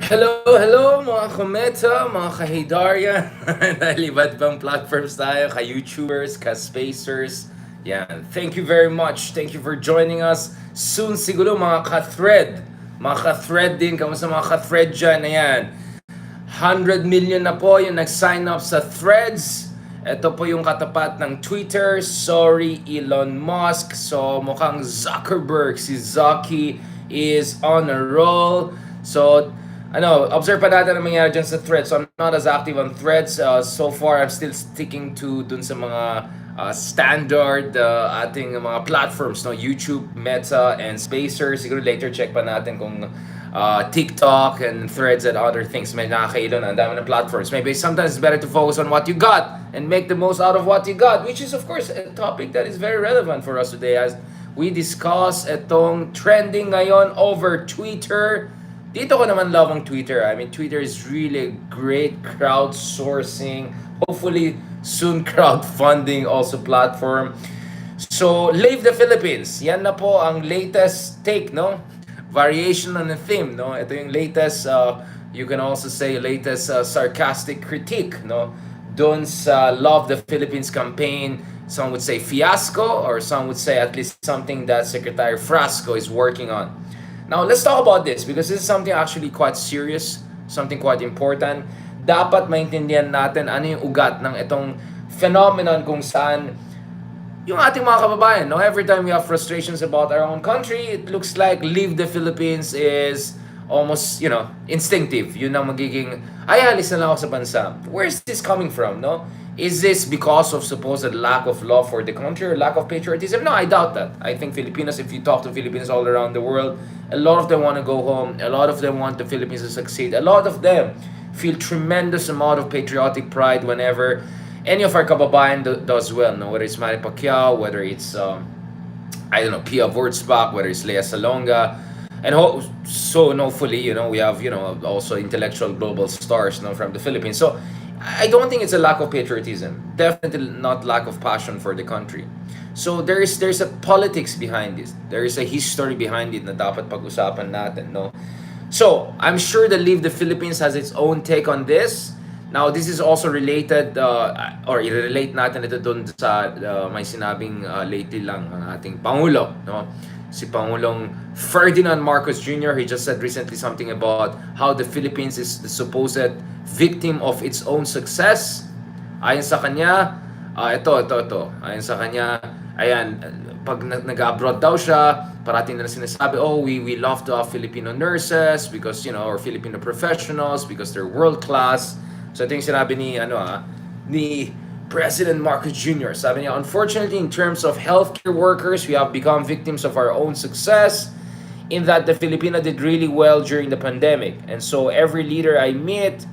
Hello mga kometa, mga ka-Haydarya. Dahil iba't ibang platforms tayo, ka-YouTubers, ka-Spacers. Yan. Thank you very much. Thank you for joining us. Soon siguro mga ka-thread. Mga ka-thread din. Kamusta mga ka-thread dyan? Ayan. 100 million na po yung nag-sign up sa threads. Ito po yung katapat ng Twitter. Sorry, Elon Musk. So, mukhang Zuckerberg, si Zucky is on a roll. So, observe pa natin ang mangyayari dyan sa threads. So, I'm not as active on threads. So far, I'm still sticking to dun sa mga standard ating mga platforms, no? YouTube, Meta, and Spacer. Siguro later check pa natin kung TikTok and threads and other things may nakakailo na ang dami ng platforms. Maybe sometimes it's better to focus on what you got and make the most out of what you got, which is of course a topic that is very relevant for us today as we discuss itong trending ngayon over Twitter. Dito ko naman love ang Twitter. I mean, Twitter is really a great crowdsourcing, hopefully soon crowdfunding also platform. So, Leave the Philippines. Yan na po ang latest take, no? Variation on the theme, no? Ito yung latest, you can also say latest sarcastic critique, no? Doon sa Love the Philippines campaign, some would say fiasco, or some would say at least something that Secretary Frasco is working on. Now, let's talk about this because this is something actually quite serious, something quite important. Dapat maintindihan natin ano yung ugat ng itong phenomenon kung saan yung ating mga kababayan, no? Every time we have frustrations about our own country, it looks like Leave the Philippines is almost, instinctive. Yun ang magiging, ay, alis na lang ako sa bansa. Where is this coming from, no? Is this because of supposed lack of love for the country or lack of patriotism? No, I doubt that. I think Filipinos, if you talk to Filipinos all around the world, a lot of them want to go home. A lot of them want the Philippines to succeed. A lot of them feel tremendous amount of patriotic pride whenever any of our kababayan does well, no? Whether it's Manny Pacquiao, whether it's Pia Wurtzbach, whether it's Lea Salonga, and hopefully, we have also intellectual global stars, no, from the Philippines. So I don't think it's a lack of patriotism. Definitely not lack of passion for the country. So there's a politics behind this. There is a history behind it na dapat pag-usapan natin, no? So I'm sure that Leave the Philippines has its own take on this. Now, this is also related, or i-relate natin ito dun sa may sinabing lately lang ang ating Pangulo, no? Si Pangulong Ferdinand Marcos Jr., he just said recently something about how the Philippines is the supposed victim of its own success. Ayon sa kanya, ito. Ayon sa kanya, ayan, pag nag-abroad daw siya, parating na sinasabi, we love to have Filipino nurses because, or Filipino professionals because they're world-class. So ito yung sinabi ni President Marcos Jr. Sabi niya, unfortunately, in terms of healthcare workers, we have become victims of our own success in that the Filipino did really well during the pandemic. And so every leader I meet,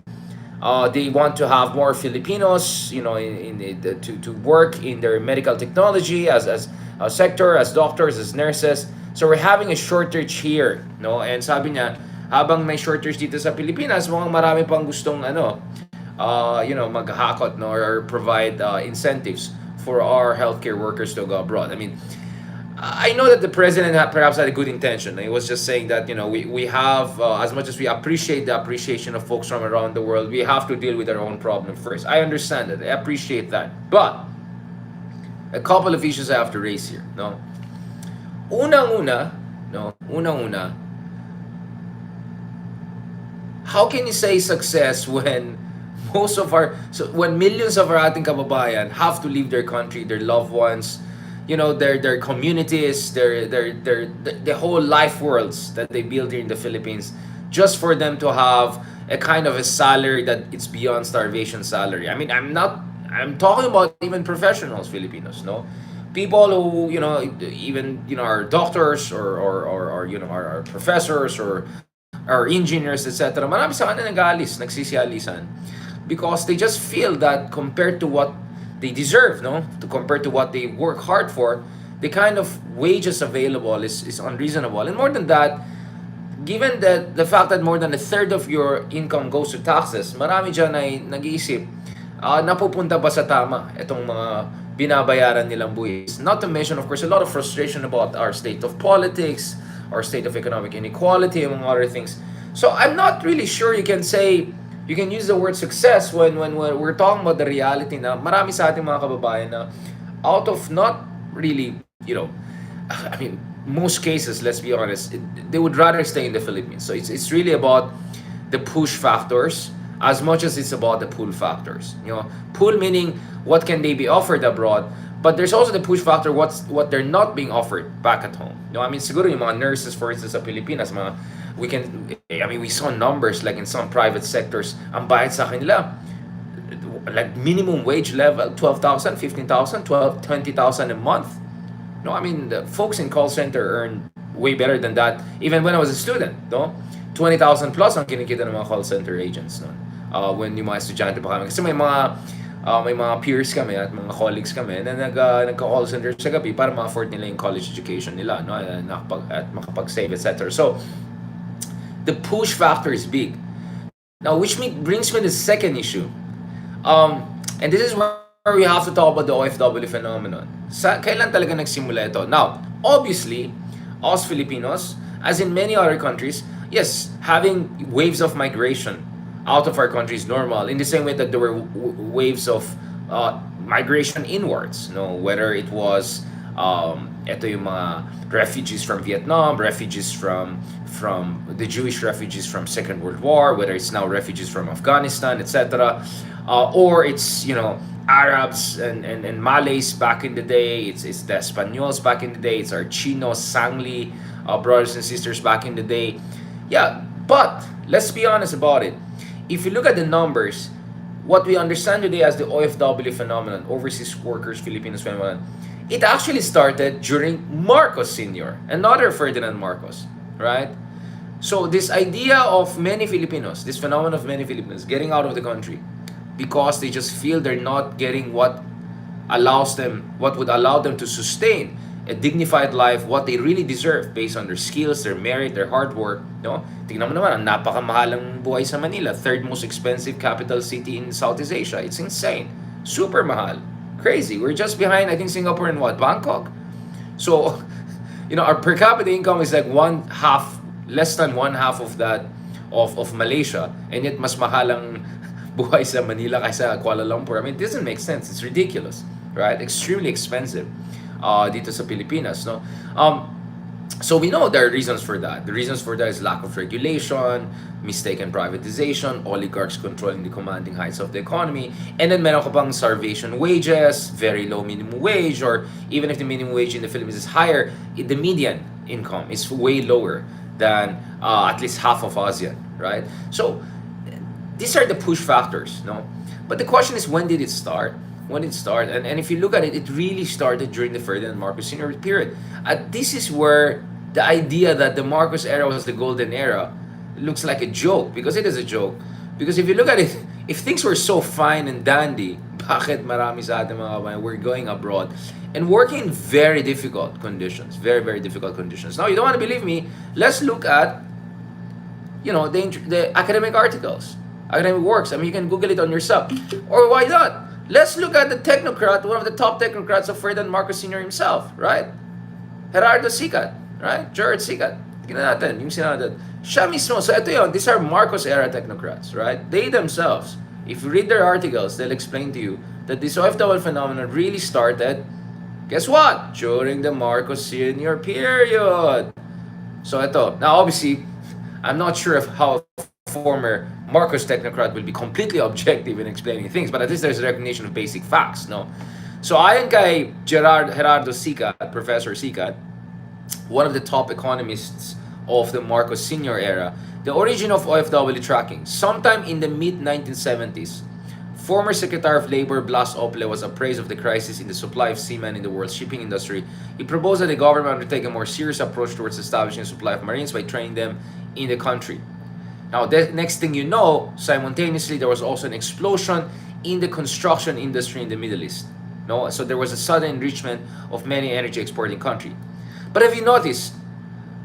they want to have more Filipinos, to work in their medical technology as a sector, as doctors, as nurses. So we're having a shortage here, no? And sabi niya, habang may shortage dito sa Pilipinas, mukhang marami pang gustong maghakot, no, or provide incentives for our healthcare workers to go abroad. I mean, I know that the president perhaps had a good intention. He was just saying that we have as much as we appreciate the appreciation of folks from around the world, we have to deal with our own problem first. I understand that. I appreciate that. But a couple of issues I have to raise here. No, unang-una, how can you say success when when millions of our ating kababayan have to leave their country, their loved ones, their communities, the whole life worlds that they build here in the Philippines, just for them to have a kind of a salary that it's beyond starvation salary. I mean, I'm talking about even professionals, Filipinos, no? People who, even, are doctors or our professors or engineers, etc. Marami sa kanila nag-aalis, nagsisialisan. Because they just feel that compared to what they deserve, no? Compared to what they work hard for, the kind of wages available is unreasonable. And more than that, given that the fact that more than a third of your income goes to taxes, marami dyan ay nag-iisip, napupunta ba sa tama itong mga binabayaran nilang buwis? Not to mention, of course, a lot of frustration about our state of politics, our state of economic inequality, among other things. So I'm not really sure you can say, you can use the word success when we're talking about the reality na marami sa ating mga kababayan na out of not really, I mean, most cases, let's be honest, they would rather stay in the Philippines. So it's really about the push factors as much as it's about the pull factors. Pull meaning what can they be offered abroad, but there's also the push factor what they're not being offered back at home. I mean, siguro yung mga nurses, for instance, sa Pilipinas, we saw numbers like in some private sectors, ang bayad sa kanila like minimum wage level 12,000, 15,000, 12, 20,000 a month. No, I mean, the folks in call center earn way better than that even when I was a student, no? 20,000 plus ang kinikita ng mga call center agents, no? When yung mga estudyante pa kami. Kasi may mga peers kami at mga colleagues kami na nagka-call center sa gabi para ma-afford nila yung college education nila, no? At makapag-save, etc. So, the push factor is big. Now, brings me to the second issue. And this is where we have to talk about the OFW phenomenon. Kailan talaga nagsimula ito? Now, obviously, us Filipinos, as in many other countries, yes, having waves of migration out of our country is normal. In the same way that there were waves of migration inwards, whether it was ito yung mga refugees from Vietnam, refugees from the Jewish refugees from Second World War, whether it's now refugees from Afghanistan, etc. Or it's Arabs and Malays back in the day. It's the Españols back in the day. It's our Chinos, Sangli brothers and sisters back in the day. Yeah, but let's be honest about it. If you look at the numbers, what we understand today as the OFW phenomenon, overseas workers, Filipinos phenomenon, it actually started during Marcos Sr., another Ferdinand Marcos, right? So this idea of many Filipinos, this phenomenon of many Filipinos getting out of the country because they just feel they're not getting what would allow them to sustain a dignified life, what they really deserve based on their skills, their merit, their hard work. Tingnan mo naman, ang napakamahalang buhay sa Manila, third most expensive capital city in Southeast Asia. It's insane. Super mahal. Crazy. We're just behind, I think, Singapore and Bangkok. So, our per capita income is like less than one half of that of Malaysia, and yet mas mahalang buhay sa Manila kaysa Kuala Lumpur. I mean, it doesn't make sense. It's ridiculous, right? Extremely expensive dito sa Pilipinas, no? So we know there are reasons for that. The reasons for that is lack of regulation, mistaken privatization, oligarchs controlling the commanding heights of the economy, and then meron ka pang starvation wages, very low minimum wage, or even if the minimum wage in the Philippines is higher, the median income is way lower than at least half of ASEAN, right? So these are the push factors, no? But the question is, when did it start? When it started, and if you look at it, it really started during the Ferdinand Marcos Sr. period. This is where the idea that the Marcos era was the golden era looks like a joke, because it is a joke. Because if you look at it, if things were so fine and dandy, bakit marami sa ating mga kabayan were going abroad and working in very difficult conditions, very, very difficult conditions. Now, you don't want to believe me, let's look at, the academic articles, academic works. I mean, you can Google it on yourself. Or why not? Let's look at the technocrat, one of the top technocrats of Ferdinand Marcos Sr. himself, right? Gerardo Sicat, right? George Sicat. Tingnan natin, yung sinabi. Siya mismo. So ito yun, these are Marcos era technocrats, right? They themselves, if you read their articles, they'll explain to you that this OFW phenomenon really started, guess what? During the Marcos Sr. period. So ito. Now obviously, I'm not sure of how former Marcos technocrat will be completely objective in explaining things, but at least there's a recognition of basic facts, no? So ayon kay Gerardo Sicat, Professor Sicat, one of the top economists of the Marcos Sr. era, the origin of OFW tracking, sometime in the mid-1970s, former Secretary of Labor Blas Ople was appraised of the crisis in the supply of seamen in the world's shipping industry. He proposed that the government undertake a more serious approach towards establishing a supply of Marines by training them in the country. Now, the next thing you know, simultaneously, there was also an explosion in the construction industry in the Middle East. No, so there was a sudden enrichment of many energy exporting countries. But have you noticed,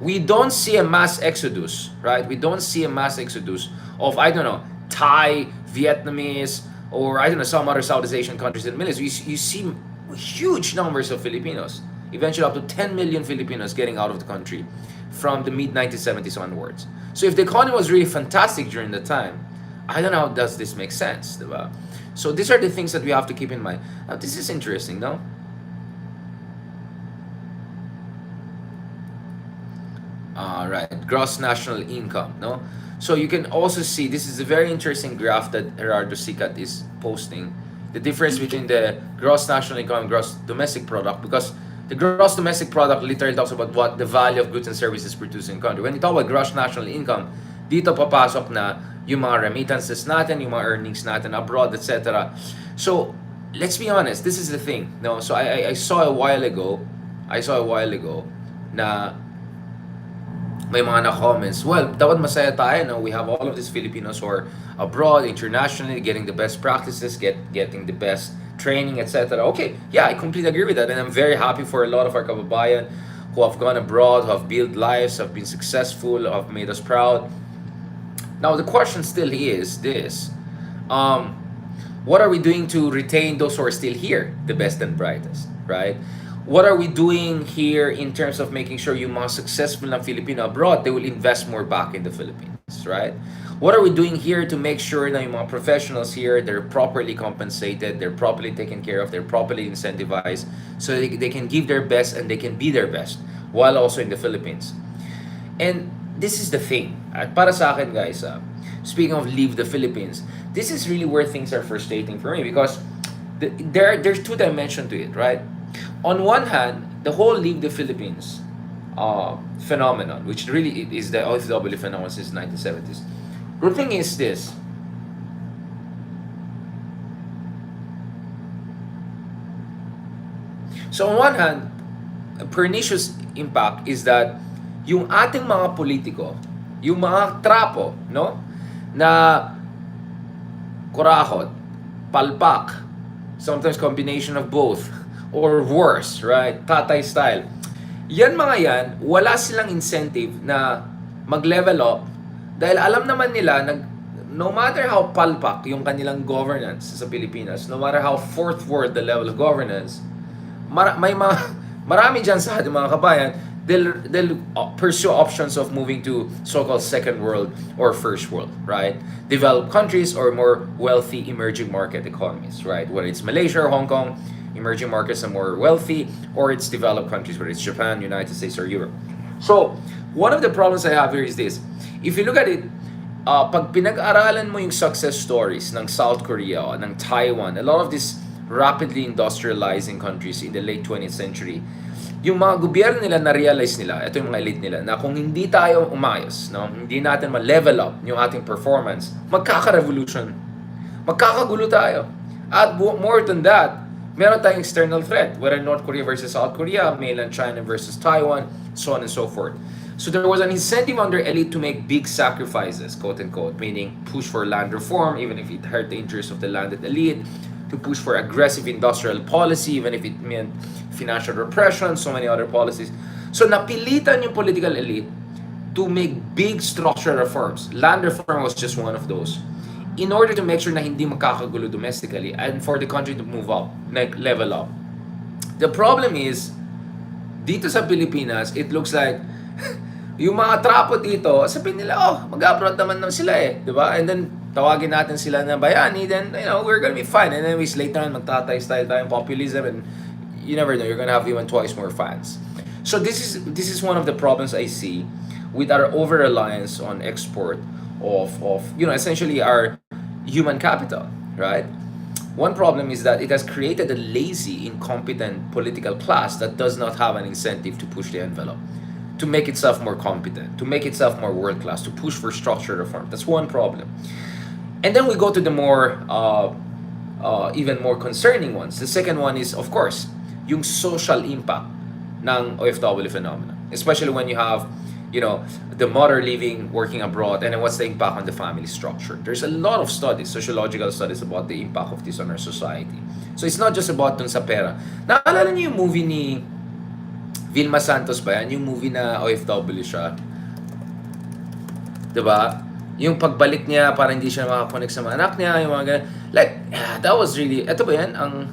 we don't see a mass exodus, right? We don't see a mass exodus of, Thai, Vietnamese, or some other Southeast Asian countries in the Middle East. You see huge numbers of Filipinos. eventually up to 10 million Filipinos getting out of the country from the mid-1970s onwards. So if the economy was really fantastic during the time, I don't know how does this make sense, diba? So these are the things that we have to keep in mind. Now this is interesting, no? Right, gross national income, no? So you can also see, this is a very interesting graph that Gerardo Sicat is posting, the difference between the gross national income and gross domestic product, because the gross domestic product literally talks about what the value of goods and services produced in the country. When you talk about gross national income, dito papasok na yung mga remittances natin, yung mga earnings natin abroad, etc. So, let's be honest, this is the thing, no? So I saw a while ago na may mga na-comments, well, dapat masaya tayo, no? We have all of these Filipinos who are abroad, internationally, getting the best practices, getting the best training, etc. Okay, yeah, I completely agree with that, and I'm very happy for a lot of our kababayan who have gone abroad, who have built lives, have been successful, have made us proud. Now, the question still is this. What are we doing to retain those who are still here, the best and brightest, right? What are we doing here in terms of making sure yung mga successful na Filipino abroad, they will invest more back in the Philippines, right? What are we doing here to make sure na yung mga professionals here, they're properly compensated, they're properly taken care of, they're properly incentivized, so they can give their best and they can be their best while also in the Philippines. And this is the thing. At para sa akin, guys, speaking of leave the Philippines, this is really where things are frustrating for me, because there's two dimensions to it, right? On one hand, the whole leave the Philippines phenomenon, which really is the OFW phenomenon since 1970s. The thing is this. So on one hand, a pernicious impact is that yung ating mga politiko, yung mga trapo, no, na kurahot, palpak, sometimes combination of both, or worse, right? Tatay style. Yan mga yan, wala silang incentive na mag-level up dahil alam naman nila na no matter how palpak yung kanilang governance sa Pilipinas, no matter how fourth world the level of governance, marami dyan sa ating mga kabayan, they'll pursue options of moving to so-called second world or first world, right? Developed countries or more wealthy emerging market economies, right? Whether it's Malaysia or Hong Kong, emerging markets are more wealthy, or it's developed countries, whether it's Japan, United States, or Europe. So, one of the problems I have here is this. If you look at it, pag pinag-aralan mo yung success stories ng South Korea, ng Taiwan, a lot of these rapidly industrializing countries in the late 20th century, yung mga gobyerno nila na-realize nila, ito yung mga elite nila, na kung hindi tayo umayos, no, hindi natin ma-level up yung ating performance, magkaka-revolution. Magkakagulo tayo. At more than that, meron tayong external threat, whether North Korea versus South Korea, mainland China versus Taiwan, so on and so forth. So there was an incentive under elite to make big sacrifices, quote unquote, meaning push for land reform, even if it hurt the interests of the landed elite, to push for aggressive industrial policy, even if it meant financial repression, so many other policies. So napilitan yung political elite to make big structural reforms. Land reform was just one of those, in order to make sure na hindi magkakagulo domestically and for the country to move up, like level up. The problem is, dito sa Pilipinas, it looks like yung mga trapo dito, sabihin nila, oh, mag-abroad naman sila eh, di ba? And then, tawagin natin sila na bayani, then, you know, we're gonna be fine. And then, later on, magtatay style tayong populism, and you never know, you're gonna have even twice more fans. So this is one of the problems I see with our over-reliance on export of you know, essentially our human capital, right? One problem is that it has created a lazy, incompetent political class that does not have an incentive to push the envelope, to make itself more competent, to make itself more world-class, to push for structural reform. That's one problem. And then we go to the more, even more concerning ones. The second one is, of course, yung social impact ng OFW phenomenon, especially when you have, you know, the mother living, working abroad, and then what's the impact on the family structure. There's a lot of studies, sociological studies about the impact of this on our society. So it's not just about dun sa pera. Naalala niyo yung movie ni Vilma Santos ba yan? Yung movie na OFW siya. Diba? Yung pagbalik niya, parang hindi siya makakonect sa mga anak niya, yung mga ganyan. Like, that was really, eto ba yan? Ano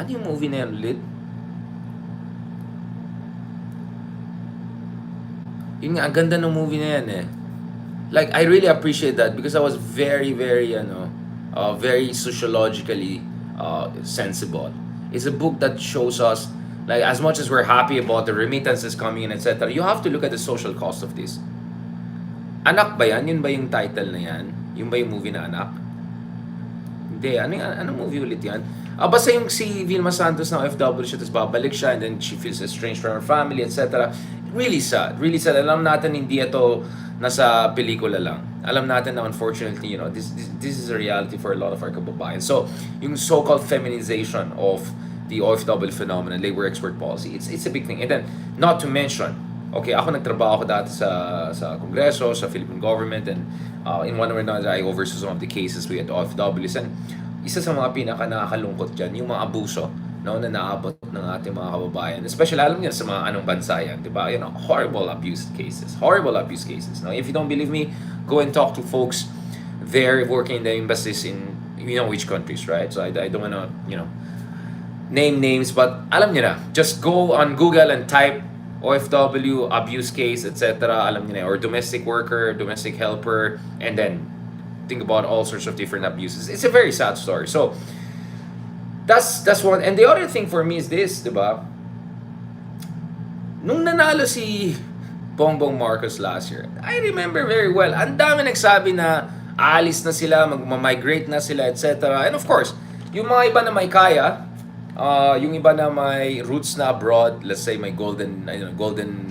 yung movie na yan ulit? Yun nga, ang ganda ng movie na yan eh. Like, I really appreciate that because I was very, very, very sociologically sensible. It's a book that shows us, like, as much as we're happy about the remittances coming in, etc., you have to look at the social cost of this. Anak ba yan? Yun ba yung title na yan? Yun ba yung movie na Anak? Hindi. Anong movie ulit yan? Basta yung si Vilma Santos na OFW siya, tapos babalik siya, and then she feels estranged from her family, etc. Really sad. Really sad. Alam natin hindi ito nasa pelikula lang. Alam natin na unfortunately, this is a reality for a lot of our kababayan. So, yung so-called feminization of the OFW phenomenon, labor export policy, it's a big thing. And then, not to mention, okay, ako nagtrabaho ko dati sa Kongreso, sa Philippine government, and in one way or another, I oversaw some of the cases we had OFWs. And isa sa mga pinaka-nakakalungkot dyan, yung mga abuso na naabot ng ating mga kababayan. Especially, alam niyo, sa mga anong bansa yan, di ba? Horrible abuse cases. Horrible abuse cases. Now, if you don't believe me, go and talk to folks there working in the embassies in, which countries, right? So, I don't want to, name names, but alam niyo na. Just go on Google and type OFW, abuse case, etc. Alam niyo na, or domestic worker, domestic helper, and then think about all sorts of different abuses. It's a very sad story. So, that's one. And the other thing for me is this, diba? Nung nanalo si Bongbong Marcos last year, I remember very well, ang dami nagsabi na aalis na sila, mag-migrate na sila, etc. And of course, yung mga iba na may kaya, yung iba na may roots na abroad, let's say may golden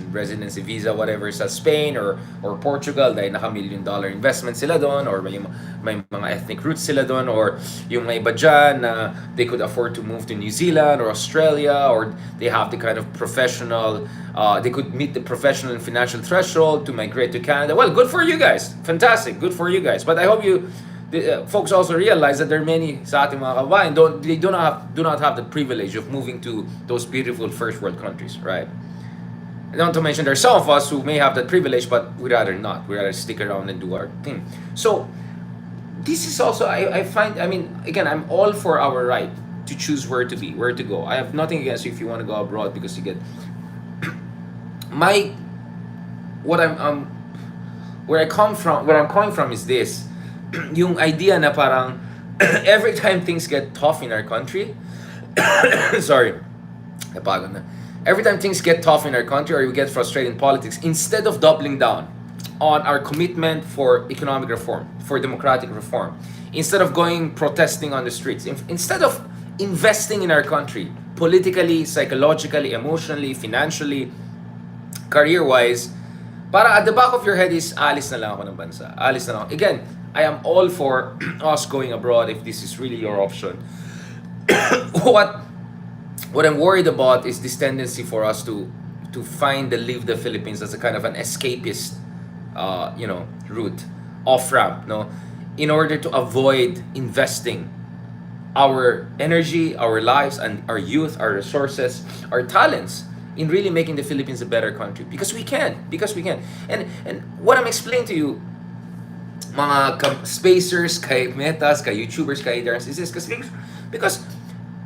residency visa, whatever, sa Spain or Portugal, dahil naka-$1 million investment sila doon, or may mga ethnic roots sila doon, or yung may iba dyan na they could afford to move to New Zealand or Australia, or they have the kind of professional, they could meet the professional and financial threshold to migrate to Canada. Well, good for you guys. Fantastic. Good for you guys. But I hope folks also realize that there are many sa ating mga kababayan they do not have the privilege of moving to those beautiful first world countries, right? Not to mention there are some of us who may have that privilege, but we'd rather not. We'd rather stick around and do our thing. So this is also I find, again, I'm all for our right to choose where to be, where to go. I have nothing against you if you want to go abroad because you get where I'm coming from is this. Yung idea na parang every time things get tough in our country, sorry, napagod na. Every time things get tough in our country or we get frustrated in politics, instead of doubling down on our commitment for economic reform, for democratic reform, instead of going protesting on the streets, instead of investing in our country, politically, psychologically, emotionally, financially, career-wise, para at the back of your head is, alis na lang ako ng bansa. Alis na lang ako. Again, I am all for us going abroad if this is really your option. What I'm worried about is this tendency for us to find and leave the Philippines as a kind of an escapist, route, off-ramp, no, in order to avoid investing our energy, our lives, and our youth, our resources, our talents in really making the Philippines a better country because we can. And what I'm explaining to you, mga spacers, kay Metas, kay YouTubers, kay Darren, is this because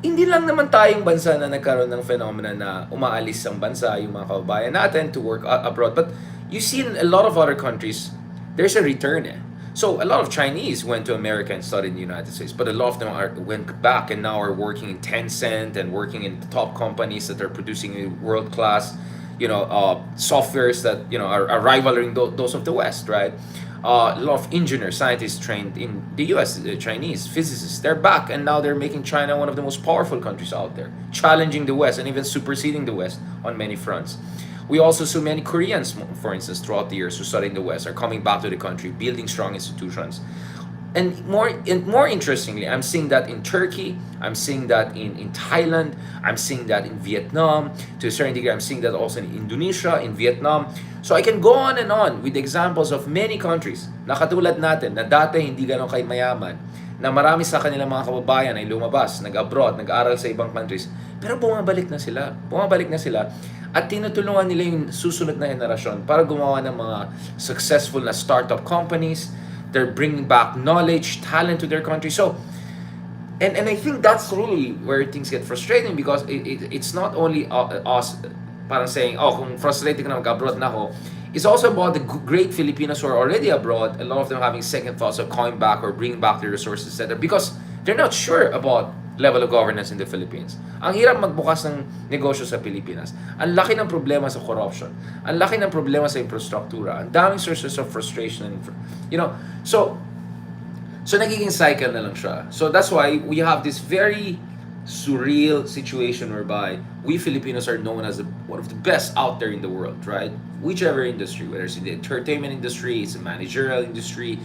hindi lang naman tayong bansa na nagkaroon ng phenomena na umaalis ang bansa yung mga kababayan natin to work abroad, but you see in a lot of other countries there's a return. So a lot of Chinese went to America and studied in the United States, but a lot of them went back and now are working in Tencent and working in the top companies that are producing world-class softwares that are rivaling those of the West, right? A lot of engineers, scientists trained in the US, Chinese physicists, they're back and now they're making China one of the most powerful countries out there, challenging the West and even superseding the West on many fronts. We also saw many Koreans, for instance, throughout the years who studied in the West are coming back to the country, building strong institutions. And more interestingly, I'm seeing that in Turkey, I'm seeing that in Thailand, I'm seeing that in Vietnam, to a certain degree, I'm seeing that also in Indonesia, in Vietnam. So I can go on and on with examples of many countries na katulad natin, na dati hindi ganun kay mayaman, na marami sa kanilang mga kababayan ay lumabas, nag-abroad, nag-aral sa ibang countries, pero bumabalik na sila at tinutulungan nila yung susunod na henerasyon para gumawa ng mga successful na startup companies. They're bringing back knowledge, talent to their country. So, and I think that's really where things get frustrating because it's not only us parang saying, kung frustrated ka na mag-abroad na ako, It's also about the great Filipinos who are already abroad. A lot of them having second thoughts of coming back or bringing back their resources, etc. Because they're not sure about level of governance in the Philippines. Ang hirap magbukas ng negosyo sa Pilipinas. Ang laki ng problema sa corruption. Ang laki ng problema sa infrastruktura. Ang daming sources of frustration. You know, so nagiging cycle na lang siya. So that's why we have this very surreal situation whereby we Filipinos are known as one of the best out there in the world, right? Whichever industry, whether it's in the entertainment industry, it's a managerial industry,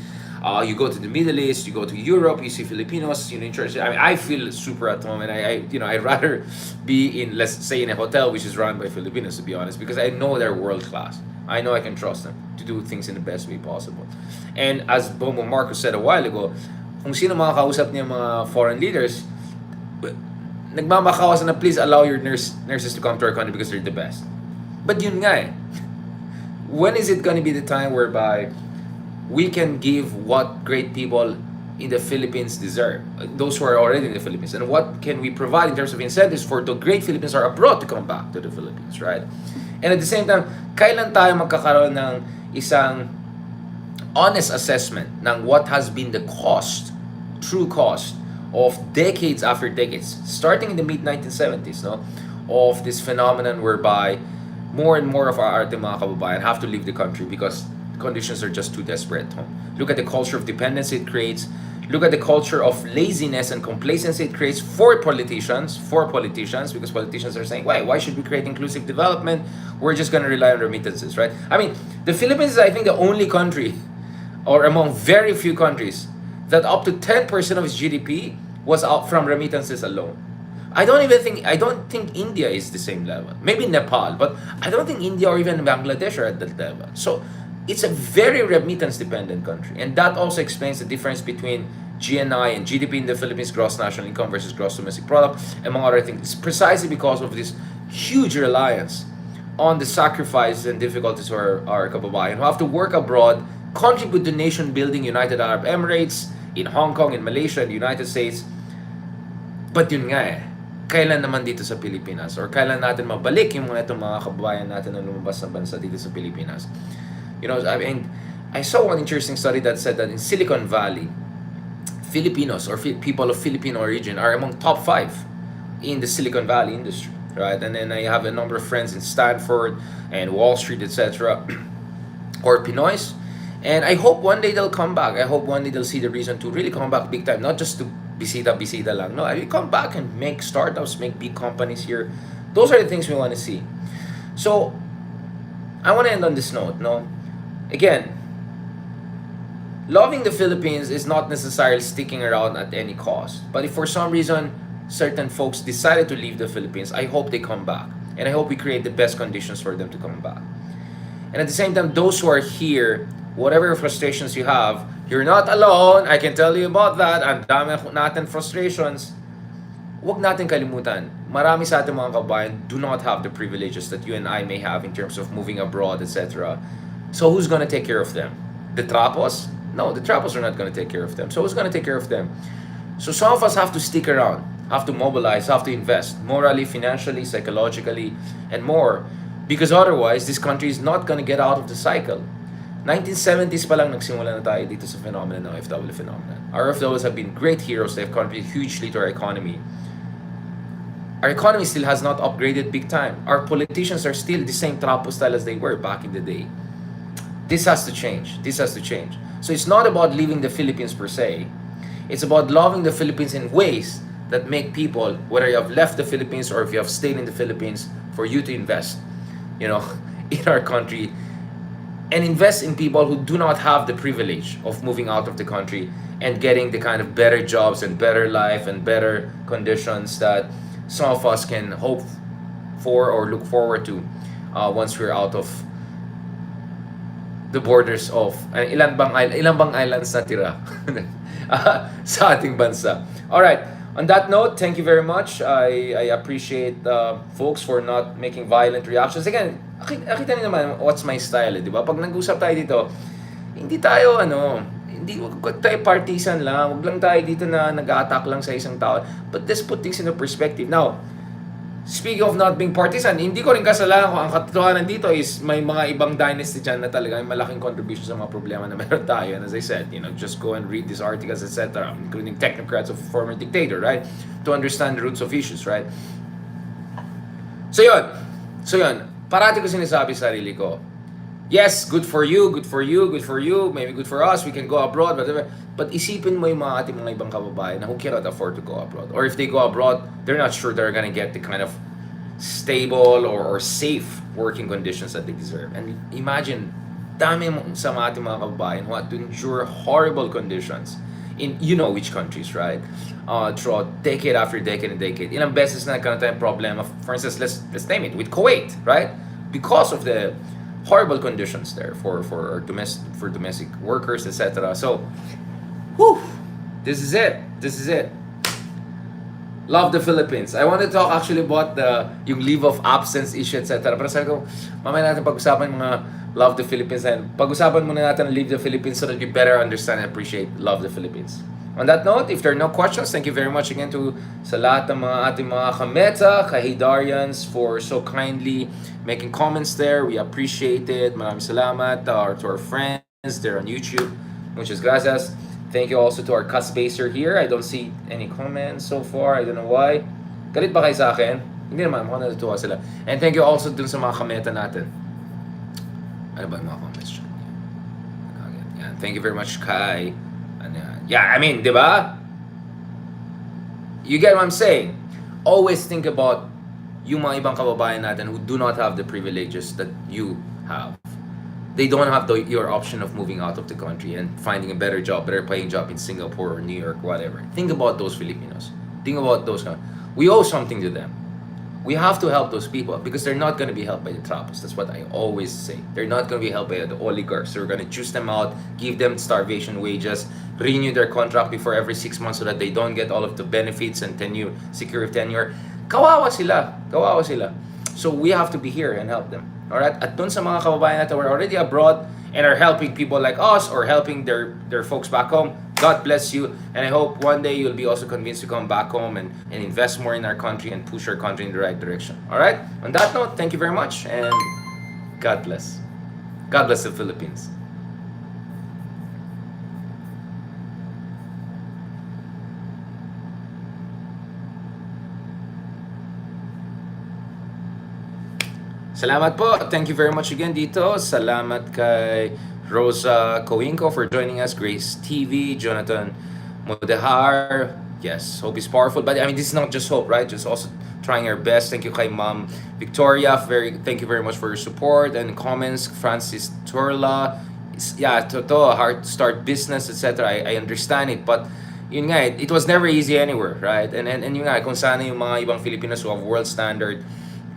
you go to the Middle East, you go to Europe, you see Filipinos, in church. I mean, I feel super at home, and I'd rather be in, let's say, in a hotel which is run by Filipinos, to be honest, because I know they're world class. I know I can trust them to do things in the best way possible. And as Bomo Marcos said a while ago, kung sino mga kausap niya mga foreign leaders, nagmamakawas na please allow your nurses to come to our country because they're the best. But yun nga eh. When is it going to be the time whereby we can give what great people in the Philippines deserve, those who are already in the Philippines, and what can we provide in terms of incentives for the great Philippines who are abroad to come back to the Philippines, right? And at the same time, kailan tayo magkakaroon ng isang honest assessment ng what has been the cost, true cost, of decades after decades, starting in the mid-1970s, no, of this phenomenon whereby more and more of our ating mga kababayan have to leave the country because conditions are just too desperate. Look at the culture of dependency it creates. Look at the culture of laziness and complacency it creates for politicians, because politicians are saying, why should we create inclusive development? We're just going to rely on remittances, right? I mean, the Philippines is, I think, the only country, or among very few countries, that up to 10% of its GDP was out from remittances alone. I don't think India is the same level. Maybe Nepal, but I don't think India or even Bangladesh are at that level. So it's a very remittance dependent country. And that also explains the difference between GNI and GDP in the Philippines, gross national income versus gross domestic product, among other things. It's precisely because of this huge reliance on the sacrifices and difficulties of our kababayan who have to work abroad, contribute to nation building, United Arab Emirates, in Hong Kong, in Malaysia, in the United States. But yun nga eh, kailan naman dito sa Pilipinas? Or kailan natin mabalik yung mga itong mga kababayan natin na lumabas ng bansa dito sa Pilipinas? You know, I mean, I saw one interesting study that said that in Silicon Valley, Filipinos or people of Filipino origin are among top 5 in the Silicon Valley industry, right? And then I have a number of friends in Stanford and Wall Street, etc., or Pinoys. And I hope one day they'll come back. I hope one day they'll see the reason to really come back big time, not just to bisita lang. No, I come back and make startups, make big companies here. Those are the things we want to see. So I want to end on this note. No, again, loving the Philippines is not necessarily sticking around at any cost. But if for some reason certain folks decided to leave the Philippines, I hope they come back, and I hope we create the best conditions for them to come back. And at the same time, those who are here, whatever frustrations you have, you're not alone. I can tell you about that. Ang dami natin frustrations. Huwag natin kalimutan. Marami sa ating mga kabayan do not have the privileges that you and I may have in terms of moving abroad, etc. So who's going to take care of them? The trapos? No, the trapos are not going to take care of them. So who's going to take care of them? So some of us have to stick around, have to mobilize, have to invest morally, financially, psychologically, and more. Because otherwise, this country is not going to get out of the cycle. 1970s pa lang nagsimula na tayo dito sa phenomenon ng OFW phenomenon. Our OFWs have been great heroes. They have contributed hugely to our economy. Our economy still has not upgraded big time. Our politicians are still the same trapo style as they were back in the day. This has to change. This has to change. So it's not about leaving the Philippines per se. It's about loving the Philippines in ways that make people, whether you have left the Philippines or if you have stayed in the Philippines, for you to invest, in our country, and invest in people who do not have the privilege of moving out of the country and getting the kind of better jobs and better life and better conditions that some of us can hope for or look forward to once we're out of the borders of ilan bang islands na tira sa ating bansa. All right. On that note, thank you very much. I appreciate folks for not making violent reactions. Again, nakita niyo naman what's my style, di ba? Pag nag-usap tayo dito, hindi tayo wag tayo partisan lang. Wag lang tayo dito na nag-attack lang sa isang tao. But let's put things into perspective. Now, speaking of not being partisan, hindi ko rin kasalanan kung ang katotohanan dito is may mga ibang dynasty dyan na talaga may malaking contribution sa mga problema na meron tayo. And as I said, just go and read these articles, etc., including technocrats of a former dictator, right? To understand the roots of issues, right? So yun. Parati ko sinasabi sa sarili ko, yes, good for you, maybe good for us, we can go abroad, whatever. But isipin mo yung mga ating mga ibang kababayan na who cannot afford to go abroad. Or if they go abroad, they're not sure they're gonna get the kind of stable or safe working conditions that they deserve. And imagine, dami sa mga ating mga kababayan who have to endure horrible conditions in which countries, right? Throughout decade after decade and decade. Ilang beses na nagkaroon tayong problema. For instance, let's name it, with Kuwait, right? Because of the horrible conditions there for domestic workers, etc. So, this is it. Love the Philippines. I want to talk actually about yung leave of absence issue, etc. Pero sabi ko, mamaya natin pag-usapan mga love the Philippines, and pag-usapan muna natin leave the Philippines so that you better understand and appreciate love the Philippines. On that note, if there are no questions, thank you very much again sa lahat ng mga ating mga kameta, kahidarians, for so kindly making comments there. We appreciate it. Maraming salamat to our friends there on YouTube. Muchas gracias. Thank you also to our cuspacer here. I don't see any comments so far. I don't know why. Galit ba kayo sa akin? Hindi naman, mukhang natutuwa sila. And thank you also dun sa mga kameta natin. Ano ba yung mga comments dyan? Yan. Thank you very much, Kai. Yeah, I mean, di ba? You get what I'm saying? Always think about yung mga ibang kababayan natin who do not have the privileges that you have. They don't have your option of moving out of the country and finding a better paying job in Singapore or New York, whatever. Think about those Filipinos. Think about those. We owe something to them. We have to help those people because they're not going to be helped by the trapos. That's what I always say. They're not going to be helped by the oligarchs. So we're going to choose them out, give them starvation wages, renew their contract before every 6 months so that they don't get all of the benefits and secure tenure. Kawawa sila. So we have to be here and help them. Alright? At dun sa mga kababayan natin who are already abroad and are helping people like us or helping their folks back home, God bless you. And I hope one day you'll be also convinced to come back home and invest more in our country and push our country in the right direction. Alright? On that note, thank you very much and God bless. God bless the Philippines. Salamat po. Thank you very much again dito. Salamat kay Rosa Coinco for joining us. Grace TV, Jonathan Modehar. Yes, hope is powerful. But I mean, this is not just hope, right? Just also trying our best. Thank you kay Ma'am Victoria. Thank you very much for your support and comments. Francis Turla. Yeah, hard to start business, etc. I understand it, but yun nga, it was never easy anywhere, right? And yun nga, kung sana yung mga ibang Filipinos who have world standard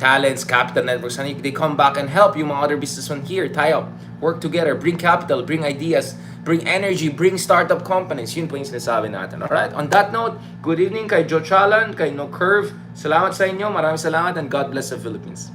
talents, capital networks, and they come back and help yung mga other businessmen here, tie up, work together, bring capital, bring ideas, bring energy, bring startup companies. Yun po yung sinasabi natin. Alright? On that note, good evening kay Joe Chalan, kay No Curve. Salamat sa inyo. Maraming salamat and God bless the Philippines.